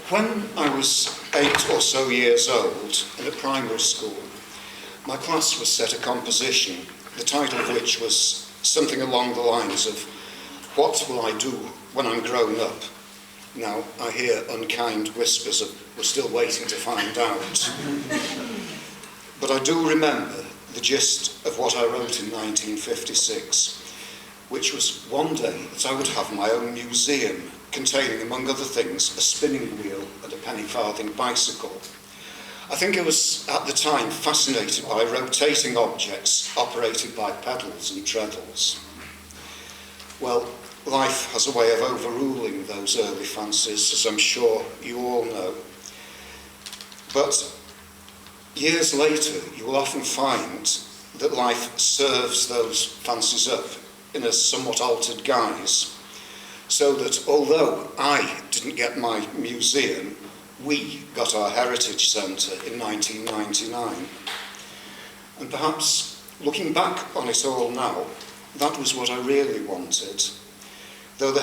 When I was 8 or so years old in a primary school, my class was set a composition, the title of which was something along the lines of, "What will I do when I'm grown up?" Now, I hear unkind whispers of, "We're still waiting to find out." But I do remember the gist of what I wrote in 1956, which was one day that I would have my own museum containing, among other things, a spinning wheel and a penny farthing bicycle. I think I was, at the time, fascinated by rotating objects operated by pedals and treadles. Well, life has a way of overruling those early fancies, as I'm sure you all know. But years later, you will often find that life serves those fancies up in a somewhat altered guise, so that although I didn't get my museum, we got our Heritage Centre in 1999. And perhaps, looking back on it all now, that was what I really wanted. Though the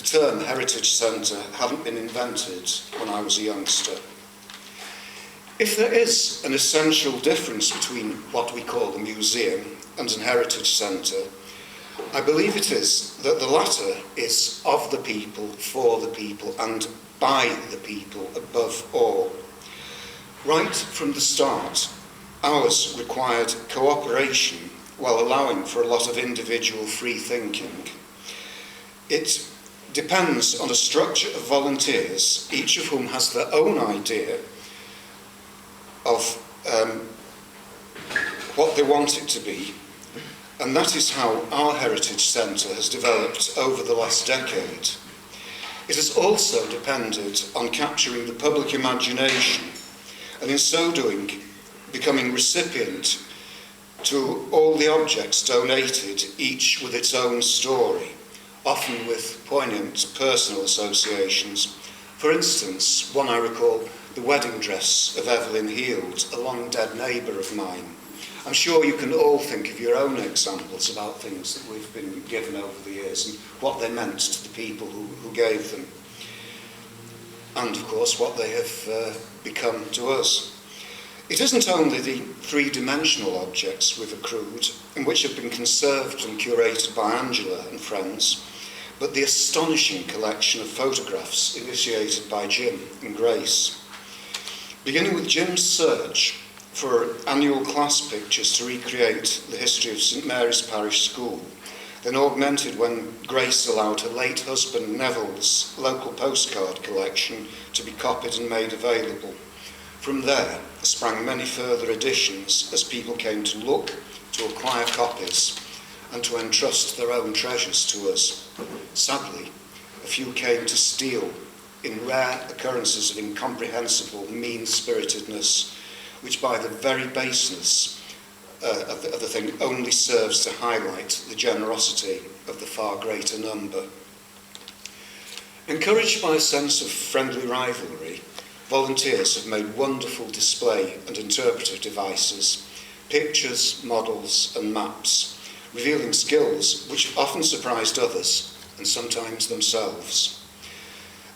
term Heritage Centre hadn't been invented when I was a youngster. If there is an essential difference between what we call a museum and an heritage centre, I believe it is that the latter is of the people, for the people, and by the people above all. Right from the start, ours required cooperation while allowing for a lot of individual free thinking. It depends on a structure of volunteers, each of whom has their own idea of what they want it to be, and that is how our Heritage Centre has developed over the last decade. It has also depended on capturing the public imagination, and in so doing, becoming recipient to all the objects donated, each with its own story, often with poignant personal associations. For instance, one I recall, the wedding dress of Evelyn Heald, a long-dead neighbour of mine. I'm sure you can all think of your own examples about things that we've been given over the years and what they meant to the people who gave them. And, of course, what they have become to us. It isn't only the three-dimensional objects we've accrued, and which have been conserved and curated by Angela and friends, but the astonishing collection of photographs initiated by Jim and Grace. Beginning with Jim's search for annual class pictures to recreate the history of St Mary's Parish School, then augmented when Grace allowed her late husband Neville's local postcard collection to be copied and made available. From there sprang many further additions as people came to look, to acquire copies, and to entrust their own treasures to us. Sadly, a few came to steal, in rare occurrences of incomprehensible mean-spiritedness, which by the very baseness of the thing only serves to highlight the generosity of the far greater number. Encouraged by a sense of friendly rivalry, volunteers have made wonderful display and interpretive devices, pictures, models and maps, revealing skills which often surprised others and sometimes themselves.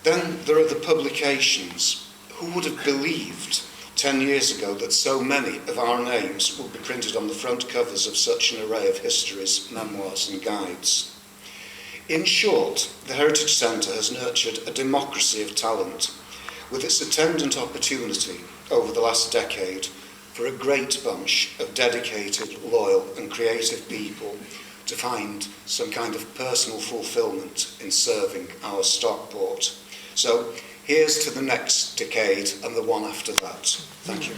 Then there are the publications. Who would have believed 10 years ago that so many of our names would be printed on the front covers of such an array of histories, memoirs and guides? In short, the Heritage Centre has nurtured a democracy of talent, with its attendant opportunity over the last decade for a great bunch of dedicated, loyal and creative people to find some kind of personal fulfilment in serving our Stockport. So here's to the next decade and the one after that. Thank you.